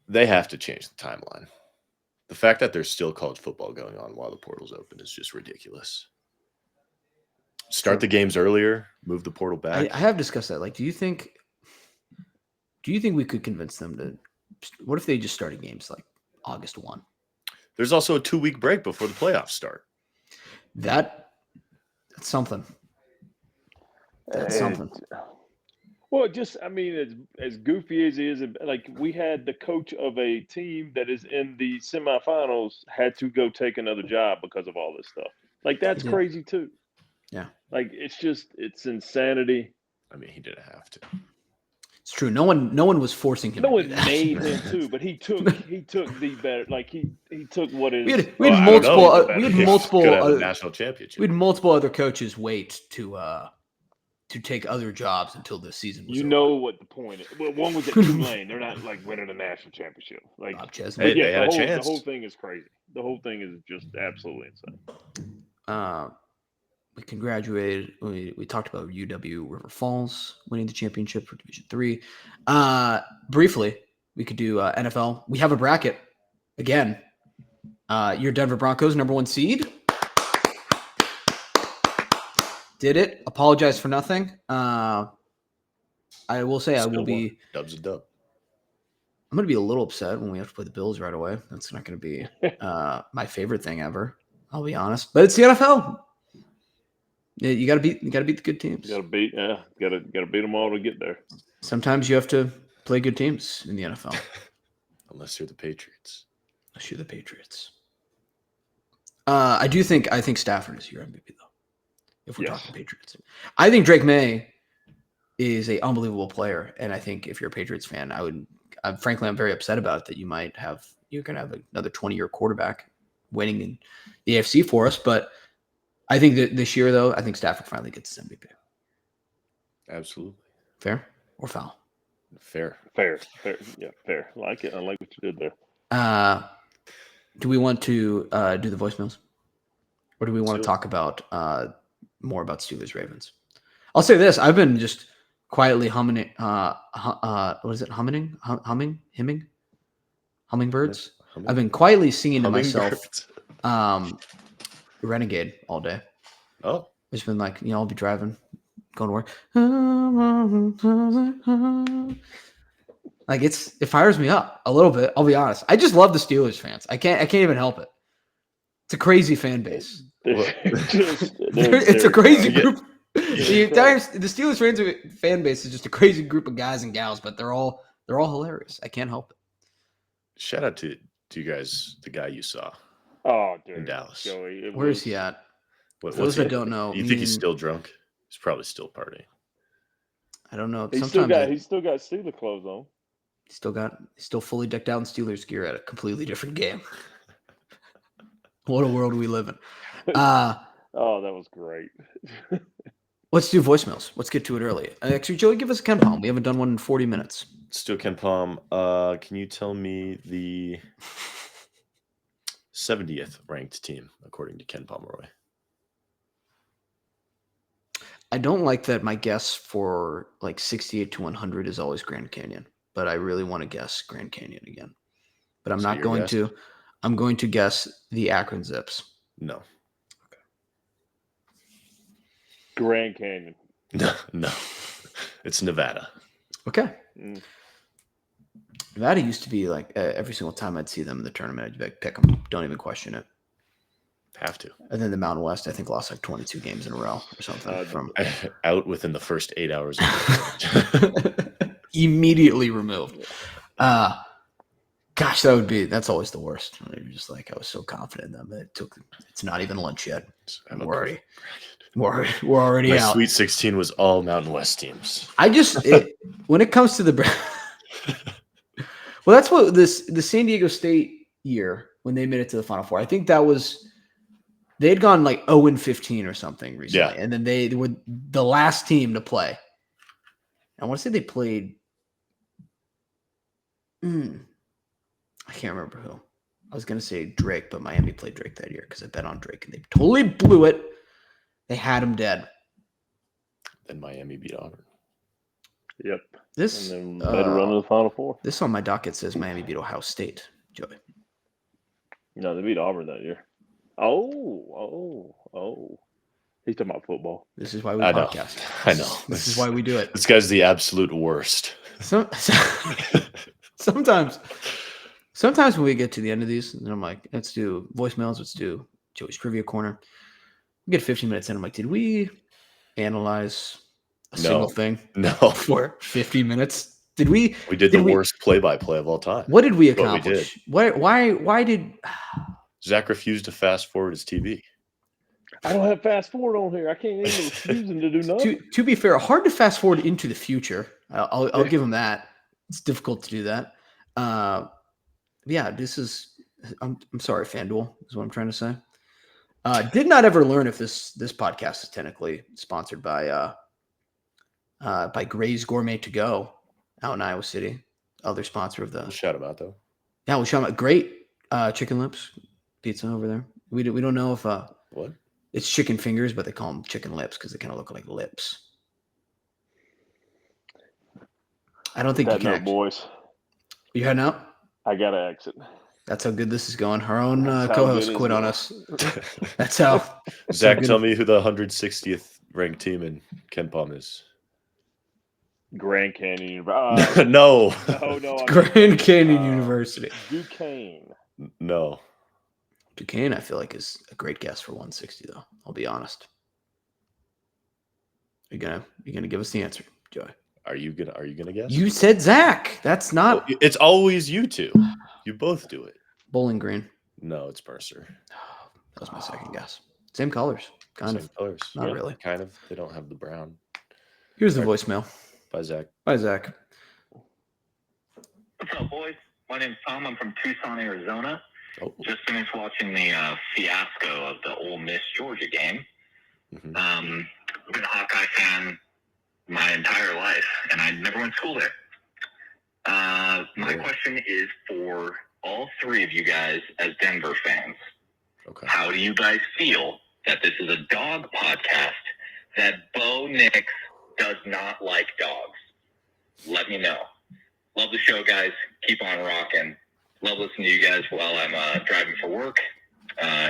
They have to change the timeline. The fact that there's still college football going on while the portal's open is just ridiculous. Start the games earlier, move the portal back. I have discussed that. Like, do you think we could convince them to? What if they just started games like August 1? There's also a 2-week break before the playoffs start. That's something. That's something. Well, as goofy as it is, like, we had the coach of a team that is in the semifinals had to go take another job because of all this stuff. Like, that's crazy too. Yeah. Like, it's insanity. I mean, he didn't have to. It's true. No one was forcing him. No one made him to, but he took the better. Like, he took what is. We had multiple. We had multiple. National championship. We had multiple other coaches wait to take other jobs until the season was over. Know what the point is. Well, one was at Tulane. They're not like winning a national championship. Like, they had a chance. The whole thing is crazy. The whole thing is just absolutely insane. we congratulated. We talked about UW River Falls winning the championship for Division III. Briefly, we could do NFL. We have a bracket again. Your Denver Broncos, number 1 seed. Did it. Apologize for nothing. I will say I will be. Dub's a dub. I'm going to be a little upset when we have to play the Bills right away. That's not going to be my favorite thing ever. I'll be honest, but it's the NFL. You got to beat the good teams. Got to beat them all to get there. Sometimes you have to play good teams in the NFL. Unless you're the Patriots. I think Stafford is your MVP though. If we're talking Patriots, I think Drake May is an unbelievable player, and I think if you're a Patriots fan, I'm very upset about it that you're going to have another 20-year quarterback winning in the AFC for us. But I think that this year, though, I think Stafford finally gets his MVP. Absolutely. Fair or foul? Fair. Yeah, fair. I like it. I like what you did there. Do we want to do the voicemails? Or do we want to talk about more about Steelers Ravens? I'll say this. I've been just quietly humming. What is it? Humming? Hummingbirds? Humming? I've been quietly singing to myself Renegade all day. Oh. It's been like, I'll be driving, going to work. Like it fires me up a little bit. I'll be honest. I just love the Steelers fans. I can't even help it. It's a crazy fan base. It's a crazy group. The Steelers fan base is just a crazy group of guys and gals, but they're all hilarious. I can't help it. Shout out to you guys, the guy you saw. Oh, dude, in Dallas. Joey, Where is he at? For those that don't know, you think he's still drunk? He's probably still partying. I don't know. He's still got Steelers clothes on. Still fully decked out in Steelers gear at a completely different game. What a world we live in. Oh, that was great. Let's do voicemails. Let's get to it early. Actually, Joey, give us a Ken Palm. We haven't done one in 40 minutes. Let's do a Ken Palm. Can you tell me the 70th ranked team according to Ken Pomeroy? I don't like that my guess for like 68 to 100 is always Grand Canyon, but I really want to guess Grand Canyon again. But I'm not going to. I'm going to guess the Akron Zips. No. Okay. Grand Canyon. No. It's Nevada. Okay. Nevada used to be like every single time I'd see them in the tournament, I'd be like, pick them. Don't even question it. Have to. And then the Mountain West, I think, lost like 22 games in a row or something. From out within the first 8 hours. Immediately removed. Gosh, that's always the worst. You're just like, I was so confident in them. It's not even lunch yet. We're already My out. Sweet 16 was all Mountain West teams. When it comes to the well, that's what the San Diego State year when they made it to the Final Four. I think that was they had gone like 0-15 or something recently, and then they were the last team to play. I want to say they played. I can't remember who. I was going to say Drake, but Miami played Drake that year because I bet on Drake, and they totally blew it. They had him dead. Then Miami beat Auburn. Yep. This and then made a run to the Final Four. This on my docket says Miami beat Ohio State, Joey. No, they beat Auburn that year. Oh. He's talking about football. This is why we podcast. I know. This is why we do it. This guy's the absolute worst. Sometimes when we get to the end of these, and I'm like, let's do voicemails. Let's do Joey's Trivia Corner. We get 15 minutes in. I'm like, did we analyze a single thing? No. For 50 minutes? Did we? We did the worst play-by-play of all time. What did we accomplish? Why did Zach refused to fast forward his TV? I don't have fast forward on here. I can't even refuse him to do nothing. To be fair, hard to fast forward into the future. I'll give him that. It's difficult to do that. Yeah, this is. I'm sorry, FanDuel is what I'm trying to say. Did not ever learn if this podcast is technically sponsored by Gray's Gourmet to Go out in Iowa City. Other sponsor of the. We'll shout him out though. Yeah, we'll shout him out. Great chicken lips pizza over there. We don't know if what? It's chicken fingers, but they call them chicken lips because they kind of look like lips. I don't think you can. Boys. You heading out? I gotta exit. That's how good this is going. Our own co-host quit on us. That's how. Zach, tell me who the 160th ranked team in Ken Palm is. Grand Canyon. No. Grand Canyon University. Duquesne. No. Duquesne, I feel like, is a great guess for 160, though. I'll be honest. You gonna give us the answer, Joey? Are you gonna guess? You said Zach. That's not. Well, it's always you two. You both do it. Bowling Green. No, it's Mercer. That was my second guess. Same colors, kind of. Colors. Not really. Kind of. They don't have the brown. Here's the voicemail. Bye, Zach. Bye, Zach. What's up, boys? My name's Tom. I'm from Tucson, Arizona. Oh. Just finished watching the fiasco of the Ole Miss Georgia game. Mm-hmm. I've been a Hawkeye fan my entire life, and I never went to school there. My question is for all three of you guys as Denver fans. Okay. How do you guys feel that this is a dog podcast, that Bo Nix does not like dogs? Let me know. Love the show, guys. Keep on rocking. Love listening to you guys while I'm driving for work.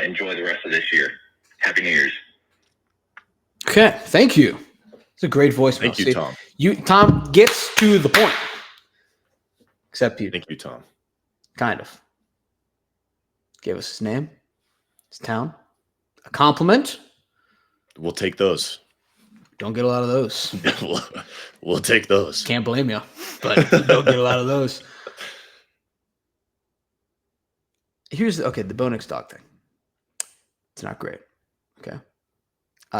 Enjoy the rest of this year. Happy New Year's. Okay, thank you. It's a great voicemail. Thank you, Tom. Tom gets to the point. Except you. Thank you, Tom. Kind of. Gave us his name, his town, a compliment. We'll take those. Don't get a lot of those. We'll take those. Can't blame you, but don't get a lot of those. Here's the Bo Nix dog thing. It's not great. Okay.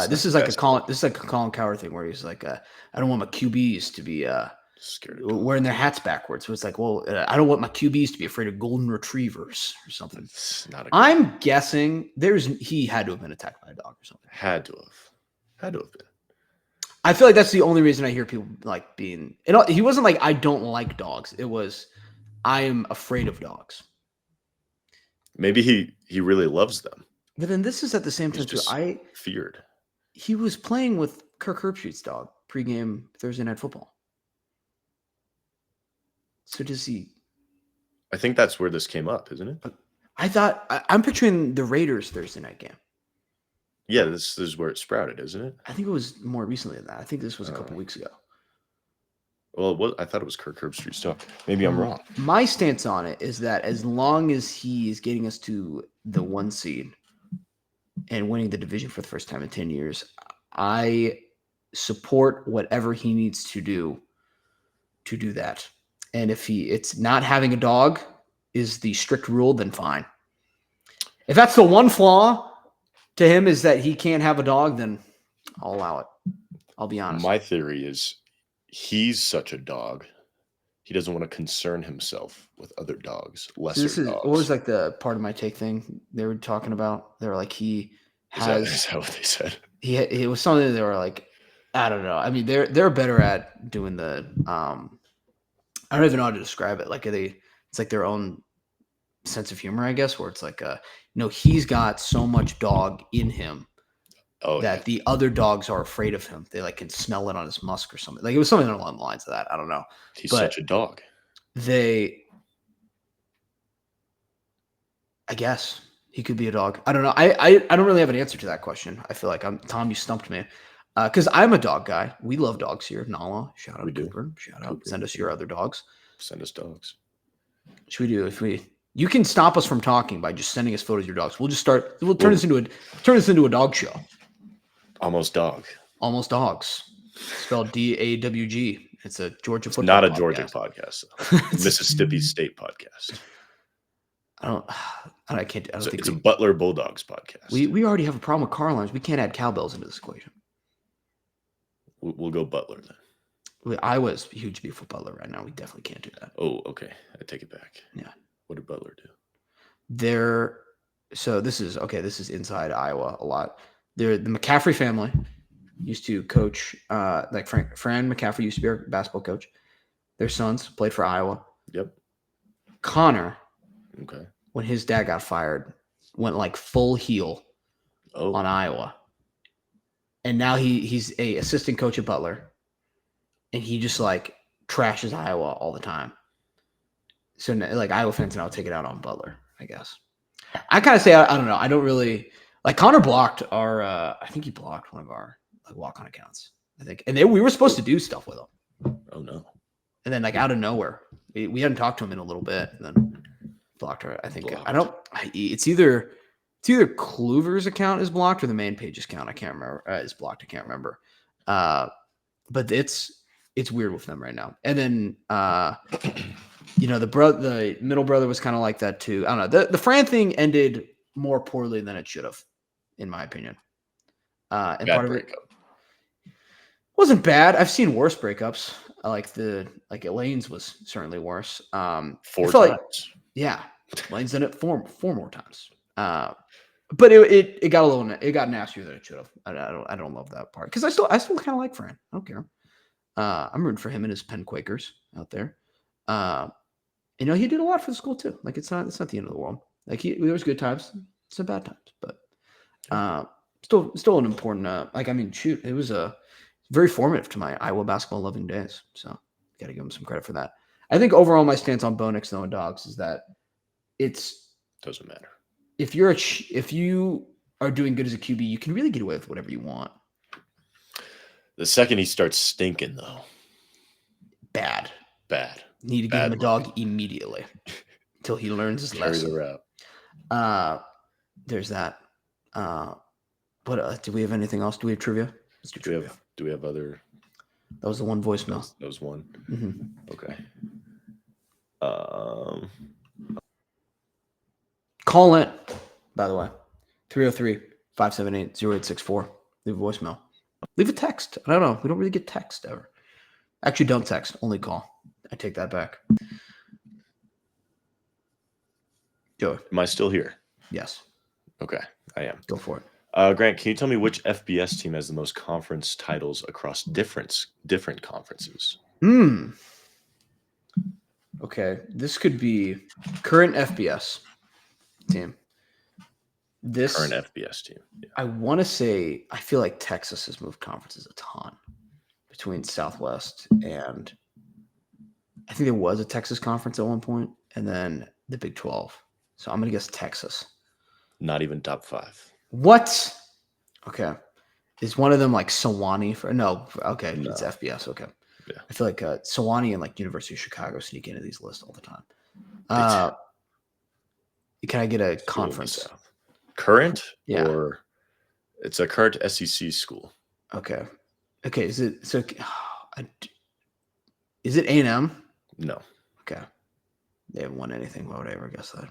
This is like a Colin Cowherd thing where he's like, I don't want my QBs to be scared wearing their hats backwards. So it's like, well, I don't want my QBs to be afraid of golden retrievers or something. I'm guessing he had to have been attacked by a dog or something. Had to have been. I feel like that's the only reason I hear people like being. He wasn't like, I don't like dogs. It was, I am afraid of dogs. Maybe he really loves them. But then this is at the same time too. Feared. He was playing with Kirk Herbstreit's dog pregame Thursday Night Football. So does he? I think that's where this came up, isn't it? I'm picturing the Raiders Thursday night game. Yeah, this is where it sprouted, isn't it? I think it was more recently than that. I think this was a couple weeks ago. Well, I thought it was Kirk Herbstreit's dog. Maybe I'm wrong. My stance on it is that as long as he is getting us to the 1 seed and winning the division for the first time in 10 years, I support whatever he needs to do that. And if it's not having a dog is the strict rule, then fine. If that's the one flaw to him is that he can't have a dog, then I'll allow it. I'll be honest. My theory is he's such a dog. He doesn't want to concern himself with other dogs, lesser dogs. What was like the part of my take thing they were talking about? They were like, is that what they said? It was something that they were like, I don't know. I mean, they're better at doing the I don't even know how to describe it. Like it's like their own sense of humor, I guess, where it's like he's got so much dog in him that the other dogs are afraid of him. They like can smell it on his musk or something. Like it was something along the lines of that. I don't know. He's such a dog. I guess he could be a dog. I don't know. I don't really have an answer to that question. I feel like Tom, you stumped me. Because I'm a dog guy. We love dogs here. Nala, shout out to Cooper. Shout out. Send us your other dogs. Send us dogs. Should we do you can stop us from talking by just sending us photos of your dogs. We'll just start. We'll turn this into a dog show. Almost dog. Almost dogs. Spelled DAWG. It's a Georgia football. Not a Georgia podcast. Mississippi State podcast. I can't. I don't think it's a Butler Bulldogs podcast. We already have a problem with car lines. We can't add cowbells into this equation. We'll go Butler then. Iowa's a huge beef with Butler right now. We definitely can't do that. Oh, okay. I take it back. Yeah. What did Butler do? This is inside Iowa a lot. The McCaffrey family used to coach, like Fran McCaffrey used to be our basketball coach. Their sons played for Iowa. Yep. Connor, okay, when his dad got fired, went like full heel on Iowa. And now he's a assistant coach at Butler. And he just like trashes Iowa all the time. So like Iowa fans now take it out on Butler, I guess. I kind of say, I don't know. I don't really like Connor blocked our, I think he blocked one of our like walk-on accounts, I think. And we were supposed to do stuff with him. Oh no. And then like out of nowhere, we hadn't talked to him in a little bit and then blocked her. I think it's either Kluver's account is blocked or the main page's account. I can't remember. Is blocked. I can't remember. But it's weird with them right now. And then the middle brother was kind of like that too. I don't know. The Fran thing ended more poorly than it should have, in my opinion. And part of it wasn't bad. I've seen worse breakups. Like Elaine's was certainly worse. 4 times. Elaine's done it four more times. But it got nastier than it should have. I don't love that part because I still kind of like Fran. I don't care. I'm rooting for him and his Penn Quakers out there. He did a lot for the school too. Like it's not the end of the world. Like there was good times, some bad times, but still an important. It was very formative to my Iowa basketball loving days. So got to give him some credit for that. I think overall my stance on Bo Nix and Dogs is that doesn't matter. If you are doing good as a QB, you can really get away with whatever you want. The second he starts stinking, though, bad. Need to give him a dog immediately until he learns his lesson. Carry the route. There's that. Do we have anything else? Do we have trivia? Let's do trivia. Do we have other? That was the one voicemail. That was one. Mm-hmm. Okay. Call in, by the way. 303-578-0864. Leave a voicemail. Leave a text. I don't know. We don't really get text ever. Actually, don't text. Only call. I take that back. Joey. Am I still here? Yes. Okay, I am. Go for it. Grant, can you tell me which FBS team has the most conference titles across different conferences? Okay, this could be current FBS team. Current FBS team. Yeah. I want to say, I feel like Texas has moved conferences a ton between Southwest and I think there was a Texas conference at one point and then the Big 12. So I'm going to guess Texas. Not even top 5. What? Okay. Is one of them like Sewanee? No. Okay. No. It's FBS. Okay. Yeah. I feel like Sewanee and like University of Chicago sneak into these lists all the time. Can I get a conference? Current? Yeah. Or it's a current SEC school. Okay. Is it so? Is it A&M? No. Okay. They haven't won anything. Why would I ever guess that?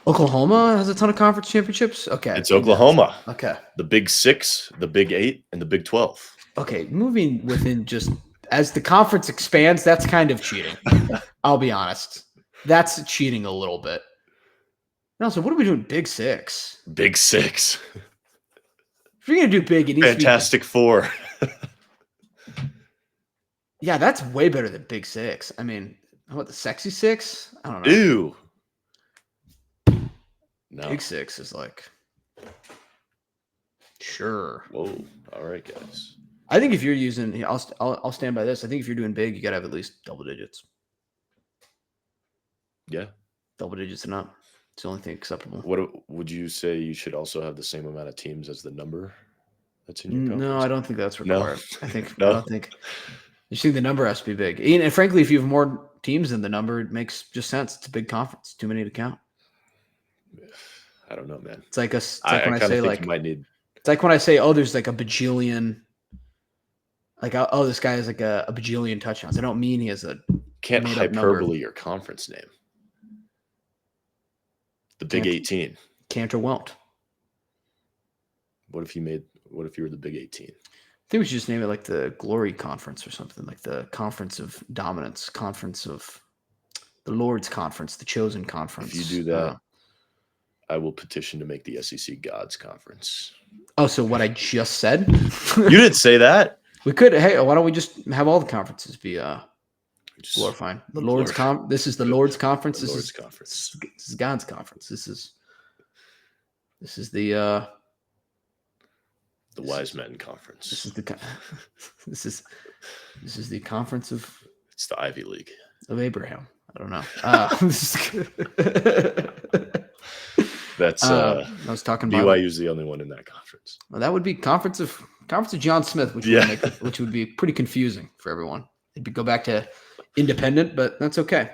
Oklahoma has a ton of conference championships. Okay. It's Oklahoma. Okay. The Big 6, the Big 8, and the Big 12. Okay. Moving within just as the conference expands, that's kind of cheating. I'll be honest. That's cheating a little bit. No, so what are we doing? Big 6. Big 6. If you're going to do big, it needs Fantastic Four. Yeah, that's way better than Big 6. I mean, how about the Sexy 6? I don't know. Ew. No. Big 6 is like, sure. Whoa. All right, guys. I think if you're using, I'll stand by this. I think if you're doing big, you got to have at least double digits. Yeah. Double digits and up. It's the only thing acceptable. What would you say you should also have the same amount of teams as the number that's in your conference? No, I don't think that's required. No. I don't think. You see, the number has to be big. And frankly, if you have more teams than the number, it makes just sense. It's a big conference. Too many to count. I don't know, man. It's like when I say like you might need. It's like when I say, oh, there's like a bajillion. Like, oh, this guy has like a bajillion touchdowns. I don't mean he has a. Can't hyperbole your conference name. The Big 18. Can't or won't. What if you were the Big 18? I think we should just name it like the Glory Conference or something, like the Conference of Dominance, Conference of the Lord's Conference, the Chosen Conference. If you do that, I will petition to make the SEC God's Conference. Oh, so what I just said? You didn't say that. We could. Hey, why don't we just have all the conferences be glorifying the Lord's This is the Lord's Conference. This is God's Conference. This is This is the Wise Men Conference. This is the conference of. It's the Ivy League of Abraham. I don't know. That's I was talking about BYU's the only one in that conference. Well, that would be conference of John Smith, which would be pretty confusing for everyone. It'd go back to independent, but that's okay.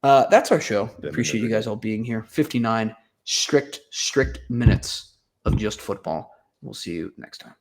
That's our show. Appreciate you guys all being here. 59 strict minutes of just football. We'll see you next time.